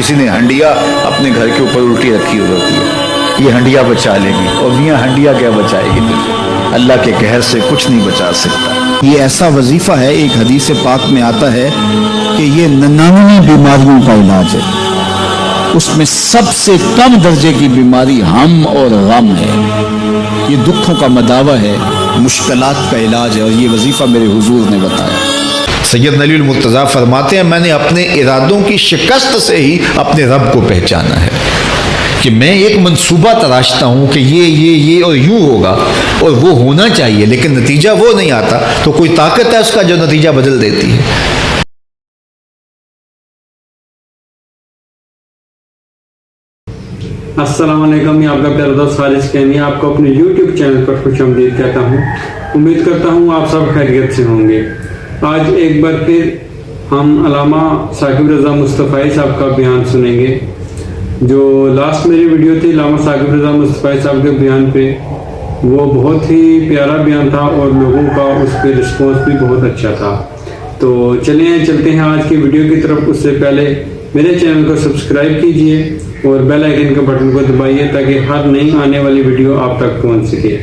किसी ने हंडिया अपने घर के ऊपर उल्टी रखी होती है, ये हंडिया बचा लेंगे, और मियाँ हंडिया क्या बचाएगी तुझे, अल्लाह के कहर से कुछ नहीं बचा सकता। ये ऐसा वजीफा है, एक हदीस पाक में आता है कि ये 99 बीमारियों का इलाज है, उसमें सबसे कम दर्जे की बीमारी हम और गम है। ये दुखों का मदावा है, मुश्किलात का इलाज है, और ये वजीफा मेरे हुजूर ने बताया। सैयद अली मुर्तज़ा फरमाते हैं, मैंने अपने इरादों की शिकस्त से ही अपने रब को पहचाना है कि मैं एक मंसूबा तराशता हूँ कि ये और यूँ होगा और वो होना चाहिए, लेकिन नतीजा वो नहीं आता, तो कोई ताकत है उसका जो नतीजा बदल देती है। अस्सलाम वालेकुम, मैं आपका प्यारा दोस्त खालिद कैनी आपको अपने YouTube चैनल पर खुशामदीद कहता हूँ। उम्मीद करता हूँ आप सब खैरियत से होंगे। आज एक बार फिर हम अल्लामा साकिब रज़ा मुस्तफ़ाई साहब का बयान सुनेंगे। जो लास्ट मेरी वीडियो थी अल्लामा साकिब रज़ा मुस्तफ़ाई साहब के बयान पे, वो बहुत ही प्यारा बयान था और लोगों का उस पर रिस्पॉन्स भी बहुत अच्छा था। तो चलिए चलते हैं आज की वीडियो की तरफ। उससे पहले मेरे चैनल को सब्सक्राइब कीजिए और बेल आइकन के बटन को दबाइए ताकि हर नई आने वाली वीडियो आप तक पहुंच सके।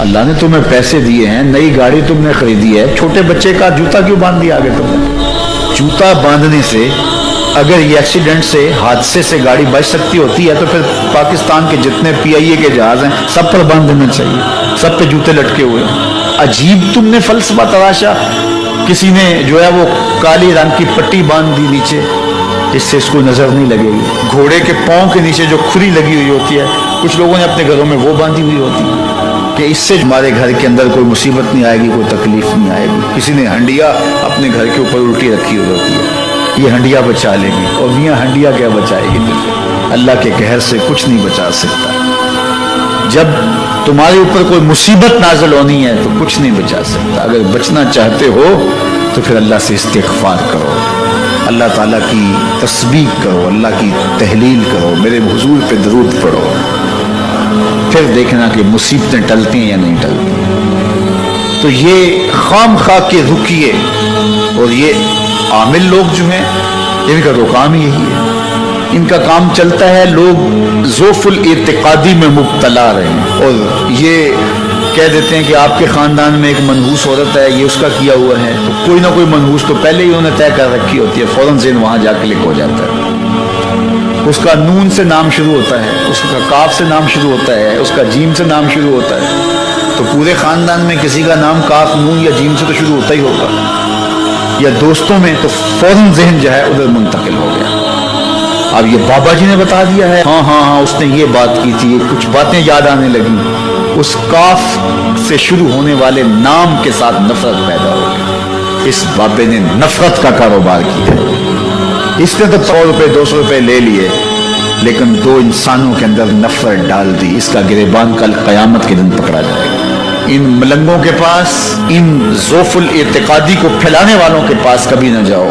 अल्लाह ने तुम्हें पैसे दिए हैं, नई गाड़ी तुमने खरीदी है, छोटे बच्चे का जूता क्यों बांध दिया आगे तुमने? जूता बांधने से अगर ये एक्सीडेंट से, हादसे से गाड़ी बच सकती होती है तो फिर पाकिस्तान के जितने PIA के जहाज हैं सब पर बांध देना चाहिए, सब पे जूते लटके हुए हैं। अजीब तुमने फलसफा तराशा, किसी ने जो है वो काली रंग की पट्टी बांध दी नीचे, इससे इसको नजर नहीं लगेगी। घोड़े के पांव के नीचे जो खुरी लगी हुई होती है, कुछ लोगों ने अपने घरों में वो बांधी हुई होती है कि इससे हमारे घर के अंदर कोई मुसीबत नहीं आएगी, कोई तकलीफ नहीं आएगी। किसी ने हंडिया अपने घर के ऊपर उल्टी रखी हुई होती है, ये हंडिया बचा लेंगे, और मियाँ हंडिया क्या बचाएगी तुझे, अल्लाह के कहर से कुछ नहीं बचा सकता। जब तुम्हारे ऊपर कोई मुसीबत नाज़िल होनी है तो कुछ नहीं बचा सकता। अगर बचना चाहते हो तो फिर अल्लाह से इस्तिग़फ़ार करो, अल्लाह ताला की तस्बीह करो, अल्लाह की तहलील करो, मेरे हुजूर पे दरूद पढ़ो, फिर देखना कि मुसीबतें टलती हैं या नहीं टलती। तो ये खाम खा के रुकिए, और ये आमिल लोग जो हैं इनका तो काम ही यही है, इनका काम चलता है लोग ज़ोफ़ुल इत्तिक़ादी में मुब्तला रहे हैं, और ये कह देते हैं कि आपके ख़ानदान में एक मनहूस औरत है, ये उसका किया हुआ है, तो कोई ना कोई मनहूस तो पहले ही उन्होंने तय कर रखी होती है, फ़ौरन ज़हन वहाँ जा क्लिक हो जाता है। उसका नून से नाम शुरू होता है, उसका काफ से नाम शुरू होता है, उसका जीम से नाम शुरू होता है, तो पूरे ख़ानदान में किसी का नाम काफ, नून या जीम से तो शुरू होता ही होगा, या दोस्तों में, तो फ़ौरन ज़हन जो है उधर मुंतकिल हो गया। अब ये बाबा जी ने बता दिया है, हाँ उसने ये बात की थी, ये कुछ बातें याद आने लगी, उस काफ से शुरू होने वाले नाम के साथ नफरत पैदा हो गई। इस बाबे ने नफरत का कारोबार किया, इसने तो 100 रुपए 200 रुपए ले लिए, लेकिन दो इंसानों के अंदर नफरत डाल दी। इसका गिरबान कल क़यामत के दिन पकड़ा जाएगा। इन मलंगों के पास, इन ज़ोफ़ुल इत्तिक़ादी को फैलाने वालों के पास कभी ना जाओ।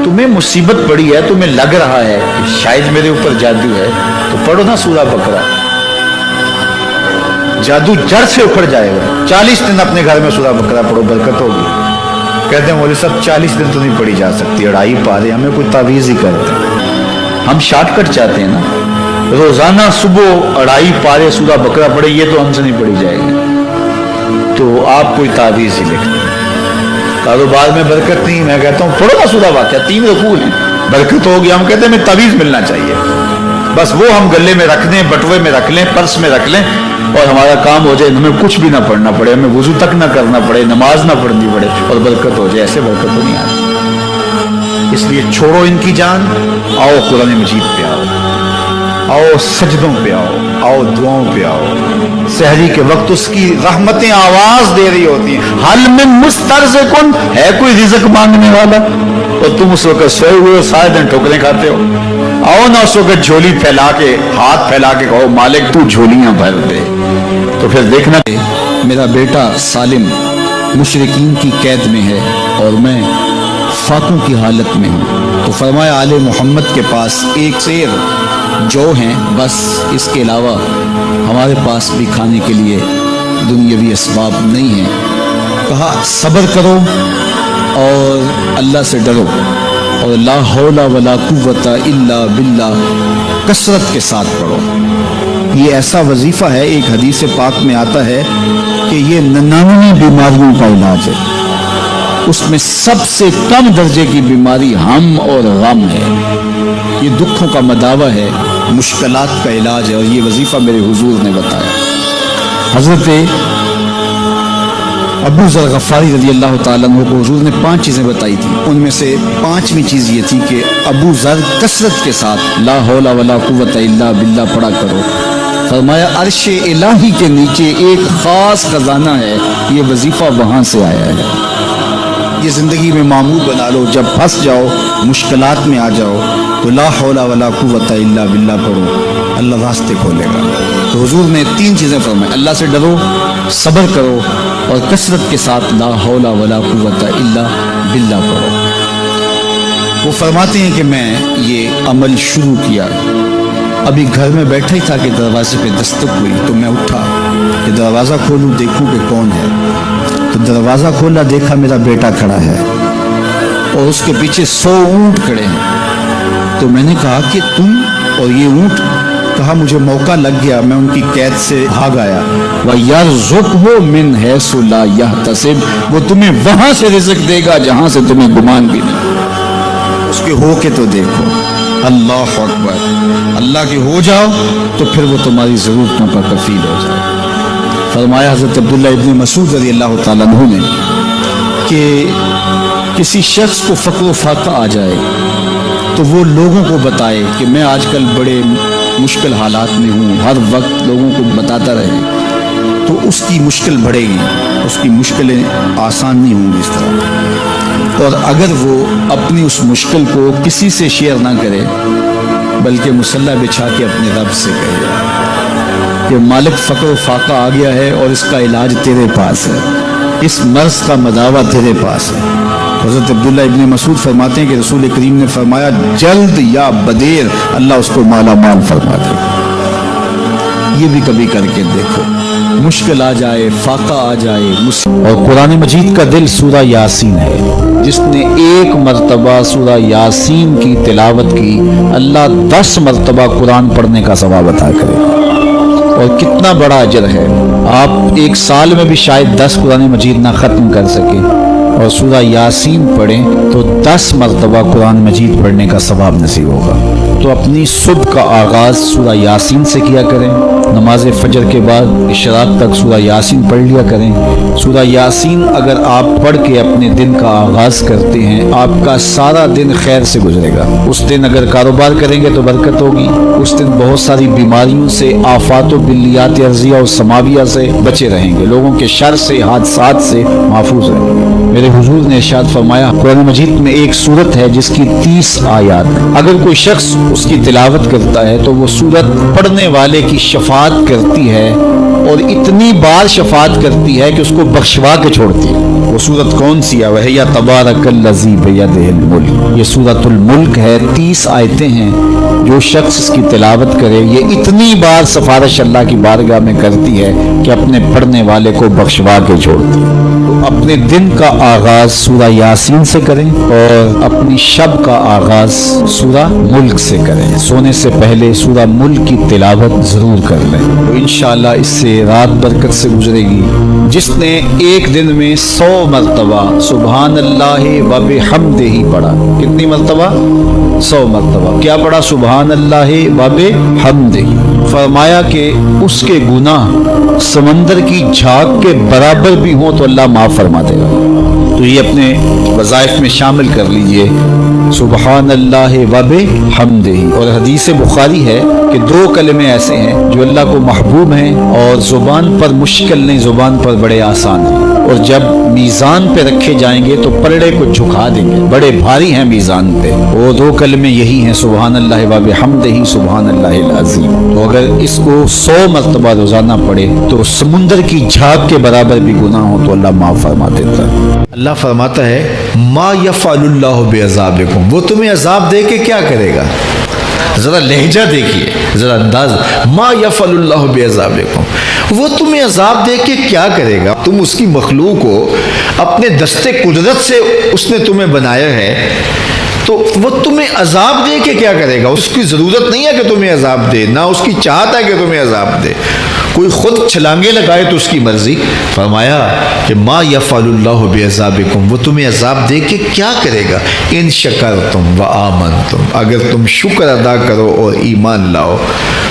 तुम्हें मुसीबत पड़ी है, तुम्हें लग रहा है कि शायद मेरे ऊपर जादू है, तो पढ़ो ना सूरा बकरा, जादू जड़ से उखड़ जाएगा। 40 दिन अपने घर में सूरा बकरा पढ़ो, बरकत होगी। कहते हैं मौलवी साहब 40 दिन तो नहीं पढ़ी जा सकती, 2.5 पारे, हमें कोई तावीज़ ही करते। हम शॉर्टकट चाहते हैं ना, रोजाना सुबह 2.5 पारे सूरा बकरा पढ़े, ये तो हमसे नहीं पढ़ी जाएगी, तो आप कोई तावीज़ ही लिख दें। कारोबार में बरकत नहीं, मैं कहता हूँ पढ़ो ना सूरा वाक़या, 3 रकूअ हैं, बरकत होगी। हम कहते हैं हमें तावीज़ मिलना चाहिए, बस वो हम गले में रख लें, बटुए में रख लें, पर्स में रख लें, और हमारा काम हो जाए, हमें कुछ भी ना पढ़ना पड़े, हमें वुजू तक ना करना पड़े, नमाज ना पढ़नी पड़े, और बरकत हो जाए। ऐसे बरकत तो नहीं आती। इसलिए छोड़ो इनकी जान, आओ कुरान मजीद पे आओ सजदों पे आओ दुआओं पे आओ। सहरी के वक्त उसकी रहमतें आवाज दे रही होती हैं, हल में मुस्तरज़िकुन, है कोई रिज़्क़ मांगने वाला, और तुम उस वक्त सोए हुए सारे दिन ठोकरें खाते हो। आओ ना उस वक्त झोली फैला के, हाथ फैला के कहो मालिक तू झोलियां भर दे, तो फिर देखना मेरा बेटा सालिम मुशरिकीन की कैद में है और मैं फाकों की हालत में हूँ। तो फरमाया आले मोहम्मद के पास एक शेर जो हैं, बस इसके अलावा हमारे पास भी खाने के लिए दुनियावी इसबाब नहीं है। कहा सब्र करो और अल्लाह से डरो और ला हौला वला कुव्वता इल्ला बिल्लाह कसरत के साथ पढ़ो। ये ऐसा वजीफा है, एक हदीस पाक में आता है कि ये 99 बीमारियों का इलाज है। उसमें सबसे कम दर्जे की बीमारी हम और गम है। ये दुखों का मदावा है, मुश्किलात का इलाज है, और ये वजीफा मेरे हुजूर ने बताया। हजरत अबू ज़र गफ़ारी रज़ी अल्लाह ताला अन्हु को हुजूर ने 5 चीज़ें बताई थी। उनमें से 5वीं चीज़ ये थी कि अबू ज़र कसरत के साथ ला हौला वला कुव्वता इल्ला बिल्लाह पढ़ा करो। फरमाया अर्श इलाही के नीचे एक ख़ास खजाना है, ये वजीफ़ा वहाँ से आया है। ये ज़िंदगी में मामूल बना लो, जब फंस जाओ, मुश्किलात में आ जाओ तो ला हौला वला कुव्वता इल्ला बिल्लाह पढ़ो, अल्लाह रास्ते खोलेगा। तो हुजूर ने 3 चीज़ें फरमाई, अल्लाह से डरो, सब्र करो और कसरत के साथ ला हौला वला कुव्वता इल्ला बिल्लाह पढ़ो। वो फरमाते हैं कि मैं ये अमल शुरू किया, अभी घर में बैठा ही था कि दरवाजे पे दस्तक हुई, तो मैं उठा कि दरवाज़ा खोलूं, देखूं कि कौन है। तो दरवाज़ा खोला, देखा मेरा बेटा खड़ा है और उसके पीछे 100 ऊँट खड़े हैं। तो मैंने कहा कि तुम और ये ऊँट? कहा मुझे मौका लग गया, मैं उनकी कैद से भाग आया। वयरज़ुक़हु मिन हैसु ला यहतसिब, वो तुम्हें वहां से रिज़्क़ देगा जहां से तुम्हें गुमान भी नहीं। उसके हो के तो देखो, अल्लाह अकबर। अल्लाह के हो जाओ तो फिर वो तुम्हारी ज़रूरतों पर कफील हो जाए। फरमाया हज़रत अब्दुल्लाह इब्न मसूद रज़ी अल्लाह ताला अन्हु ने कि किसी शख्स को फ़क्र फाक़ा आ जाए तो वो लोगों को बताए कि मैं आजकल बड़े मुश्किल हालात में हूँ, हर वक्त लोगों को बताता रहे तो उसकी मुश्किल बढ़ेगी, उसकी मुश्किलें आसान नहीं होंगी इस तरह। और अगर वो अपनी उस मुश्किल को किसी से शेयर ना करे बल्कि मुसल्ला बिछा के अपने रब से कहे कि मालिक फ़क्र फाक़ा आ गया है और इसका इलाज तेरे पास है, इस मर्ज का मदावा तेरे पास है। हज़रत अब्दुल्ला इब्न मसूद फरमाते हैं कि रसूल करीम ने फरमाया जल्द या बदेर अल्लाह उसको माला माल फरमा देगा। ये भी कभी करके देखो, मुश्किल आ जाए, फाका आ जाए। और कुरान मजीद का दिल सूरा यासीन है, जिसने 1 मरतबा सूरा यासीन की तिलावत की, अल्लाह 10 मरतबा कुरान पढ़ने का सवाब अता करे। और कितना बड़ा अजर है, आप 1 साल में भी शायद 10 कुरान मजीद ना ख़त्म कर सके और सूरा यासीन पढ़ें तो 10 मरतबा कुरान मजीद पढ़ने का सवाब नसीब होगा। तो अपनी सुबह का आगाज़ सूरा यासीन से किया करें, नमाज फजर के बाद इशराक तक सूरा यासीन पढ़ लिया करें। सूरा यासीन अगर आप पढ़ के अपने दिन का आगाज़ करते हैं, आपका सारा दिन खैर से गुजरेगा। उस दिन अगर कारोबार करेंगे तो बरकत होगी, उस दिन बहुत सारी बीमारियों से, आफात व बिल्लियात अर्ज़िया और समाविया से बचे रहेंगे, लोगों के शर से, हादसात से महफूज रहेंगे। मेरे हुजूर ने इरशाद फरमाया, कुरान मजीद में एक सूरत है जिसकी 30 आयात, अगर कोई शख्स उसकी तिलावत करता है तो वो सूरत पढ़ने वाले की शफात करती है और इतनी बार शफात करती है कि उसको बख्शवा के छोड़ती है। वो सूरत कौन सी है? वह या तबारकल्लज़ी बियदिहिल मुल्क, ये सूरतुल मुल्क है। 30 आयतें हैं, जो शख्स इसकी तिलावत करे ये इतनी बार सिफारिश अल्लाह की बारगाह में करती है कि अपने पढ़ने वाले को बख्शवा के छोड़ती है। तो अपने दिन का आगाज सूरा यासीन से करें और अपनी शब का आगाज सूरा मुल्क से करें। सोने से पहले सूरा मुल्क की तिलावत जरूर कर लें, तो इंशाअल्लाह इससे रात बरकत से गुजरेगी। जिसने एक दिन में 100 मरतबा सुबहान अल्लाह व बिहम्दिही पढ़ा, कितनी मरतबा? 100 मरतबा। क्या पढ़ा? सुबहान अल्लाह व बिहम्दिही। फरमाया कि उसके गुनाह समंदर की झाग के बराबर भी हो तो अल्लाह माफ फरमा देगा। तो ये अपने वज़ाइफ में शामिल कर लीजिए, सुबहान अल्लाह व बिहम्दिही। और हदीस बुखारी है कि 2 कलमे ऐसे हैं जो अल्लाह को महबूब हैं और ज़ुबान पर मुश्किल नहीं, ज़ुबान पर बड़े आसान हैं, और जब मीज़ान पे रखे जाएंगे तो पलड़े को झुका देंगे, बड़े भारी हैं मीज़ान पे। वो 2 कलमे यही हैं, सुबहान अल्लाह व बिहम्दिही, सुबहान अल्लाहिल अज़ीम। तो अगर इसको 100 मरतबा रोज़ाना पढ़े तो समुंदर की झाग के बराबर भी गुनाह हो तो अल्लाह माफ़ फरमा देता है। अल्लाह फरमाता है मा यफ़अलुल्लाहु बिअज़ाबिकुम, वो तुम्हें अज़ाब दे के क्या करेगा? जरा लहजा देखिए, जरा अंदाज। मा यफ़अलुल्लाहु बिअज़ाबिकुम, وہ تمہیں عذاب دے کے کیا کرے گا؟ تم اس کی مخلوق ہو، اپنے دستے قدرت سے اس نے تمہیں بنایا ہے، تو وہ تمہیں عذاب دے کے کیا کرے گا؟ اس کی ضرورت نہیں ہے کہ تمہیں عذاب دے، نہ اس کی چاہت ہے کہ تمہیں عذاب دے۔ کوئی خود چھلانگے لگائے تو اس کی مرضی۔ فرمایا کہ ما یفعل اللہ بعذابکم، وہ تمہیں عذاب دے کے کیا کرے گا؟ ان شکرتم وآمنتم، اگر تم شکر ادا کرو اور ایمان لاؤ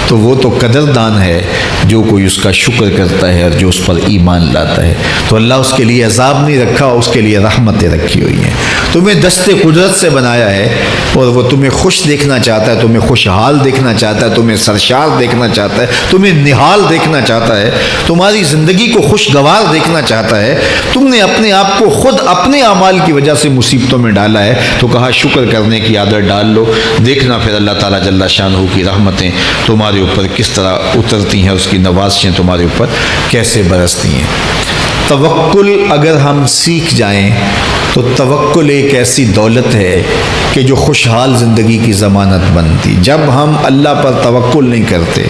تو وہ تو قدردان ہے جو کوئی اس کا شکر کرتا ہے اور جو اس پر ایمان لاتا ہے۔ تو اللہ اس کے لیے عذاب نہیں رکھا، اس کے لیے رحمتیں رکھی ہوئی ہیں۔ تمہیں دست قدرت سے بنایا ہے اور وہ تمہیں خوش دیکھنا چاہتا ہے، تمہیں خوشحال دیکھنا چاہتا ہے، تمہیں سرشار دیکھنا چاہتا ہے، تمہیں نہال دیکھنا چاہتا ہے، تمہاری زندگی کو خوشگوار دیکھنا چاہتا ہے۔ تم نے اپنے آپ کو خود اپنے اعمال کی وجہ سے مصیبتوں میں ڈالا ہے، تو کہا شکر کرنے کی عادت ڈال لو، دیکھنا پھر اللہ تعالیٰ جل شانہ کی رحمتیں تمہارے اوپر کس طرح اترتی ہیں، اس کی نوازشیں تمہارے اوپر کیسے برستی ہیں۔ توکل اگر ہم سیکھ جائیں تو توکل ایک ایسی دولت ہے کہ جو خوشحال زندگی کی ضمانت بنتی۔ جب ہم اللہ پر توکل نہیں کرتے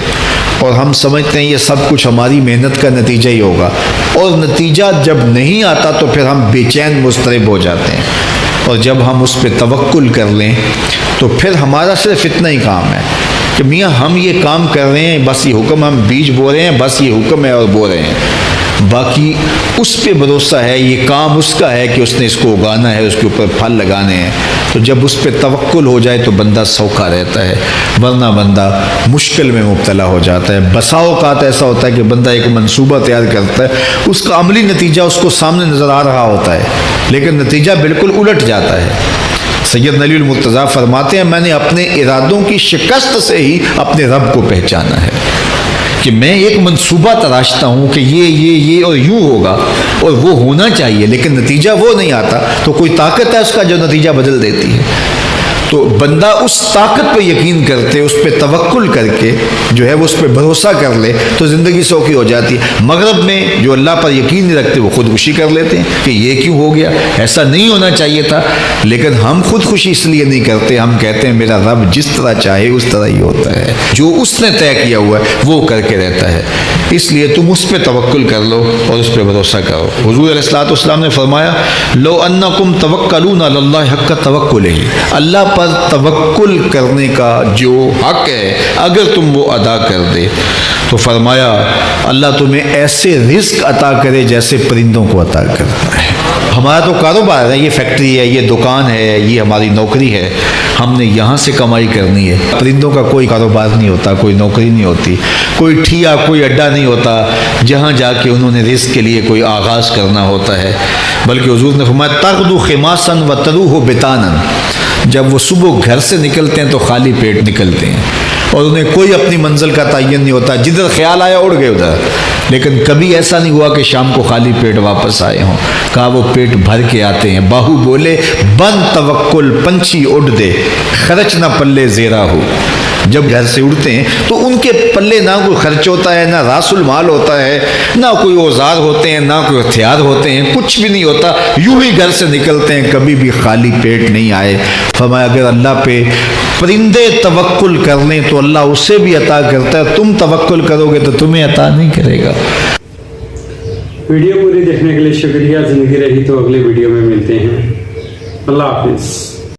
اور ہم سمجھتے ہیں یہ سب کچھ ہماری محنت کا نتیجہ ہی ہوگا، اور نتیجہ جب نہیں آتا تو پھر ہم بے چین مضطرب ہو جاتے ہیں۔ اور جب ہم اس پہ توکل کر لیں تو پھر ہمارا صرف اتنا ہی کام ہے کہ میاں ہم یہ کام کر رہے ہیں، بس یہ حکم، ہم بیج بو رہے ہیں، بس یہ حکم ہے اور بو رہے ہیں، باقی اس پہ بھروسہ ہے، یہ کام اس کا ہے کہ اس نے اس کو اگانا ہے، اس کے اوپر پھل لگانے ہیں۔ تو جب اس پہ توکل ہو جائے تو بندہ سوکھا رہتا ہے، ورنہ بندہ مشکل میں مبتلا ہو جاتا ہے۔ بسا اوقات ایسا ہوتا ہے کہ بندہ ایک منصوبہ تیار کرتا ہے، اس کا عملی نتیجہ اس کو سامنے نظر آ رہا ہوتا ہے، لیکن نتیجہ بالکل الٹ جاتا ہے۔ سید نلی المرتضیٰ فرماتے ہیں میں نے اپنے ارادوں کی شکست سے ہی اپنے رب کو پہچانا ہے، کہ میں ایک منصوبہ تراشتا ہوں کہ یہ اور یوں ہوگا اور وہ ہونا چاہیے، لیکن نتیجہ وہ نہیں آتا، تو کوئی طاقت ہے اس کا جو نتیجہ بدل دیتی ہے۔ تو بندہ اس طاقت پہ یقین کرتے، اس پہ توکل کر کے جو ہے وہ اس پہ بھروسہ کر لے تو زندگی سوکھی ہو جاتی ہے۔ مغرب میں جو اللہ پر یقین نہیں رکھتے وہ خودکشی کر لیتے ہیں کہ یہ کیوں ہو گیا، ایسا نہیں ہونا چاہیے تھا، لیکن ہم خودکشی اس لیے نہیں کرتے، ہم کہتے ہیں میرا رب جس طرح چاہے اس طرح ہی ہوتا ہے، جو اس نے طے کیا ہوا ہے وہ کر کے رہتا ہے، اس لیے تم اس پہ توکل کر لو اور اس پہ بھروسہ کرو۔ حضور علیہ الصلوۃ والسلام نے فرمایا لو انکم توکلون علی اللہ حق توکلہ، اللہ پر توکل کرنے کا جو حق ہے اگر تم وہ ادا کر دے تو فرمایا اللہ تمہیں ایسے رزق عطا کرے جیسے پرندوں کو عطا کرتا ہے۔ ہمارا تو کاروبار ہے، یہ فیکٹری ہے، یہ دکان ہے، یہ ہماری نوکری ہے، ہم نے یہاں سے کمائی کرنی ہے۔ پرندوں کا کوئی کاروبار نہیں ہوتا، کوئی نوکری نہیں ہوتی، کوئی ٹھیا، کوئی اڈا نہیں ہوتا جہاں جا کے انہوں نے رزق کے لیے کوئی آغاز کرنا ہوتا ہے، بلکہ حضور نے فرمایا تغدو خماسا وتروح بطانا، جب وہ صبح گھر سے نکلتے ہیں تو خالی پیٹ نکلتے ہیں اور انہیں کوئی اپنی منزل کا تعین نہیں ہوتا، جدھر خیال آیا اڑ گئے ادھر، لیکن کبھی ایسا نہیں ہوا کہ شام کو خالی پیٹ واپس آئے ہوں، کہا وہ پیٹ بھر کے آتے ہیں۔ باہو بولے بن توکل پنچھی اڑ دے، خرچ نہ پلے زیرا ہو، جب گھر سے اڑتے ہیں تو ان کے پلے نہ کوئی خرچ ہوتا ہے، نہ راس المال ہوتا ہے، نہ کوئی اوزار ہوتے ہیں، نہ کوئی ہتھیار ہوتے ہیں، کچھ بھی نہیں ہوتا، یوں ہی گھر سے نکلتے ہیں، کبھی بھی خالی پیٹ نہیں آئے۔ فرمایا اگر اللہ پہ پرندے توکل کر لیں تو اللہ اسے بھی عطا کرتا ہے، تم توکل کرو گے تو تمہیں عطا نہیں کرے گا۔ ویڈیو پوری دیکھنے کے لیے شکریہ، زندگی رہی تو اگلے ویڈیو میں ملتے ہیں، اللہ حافظ۔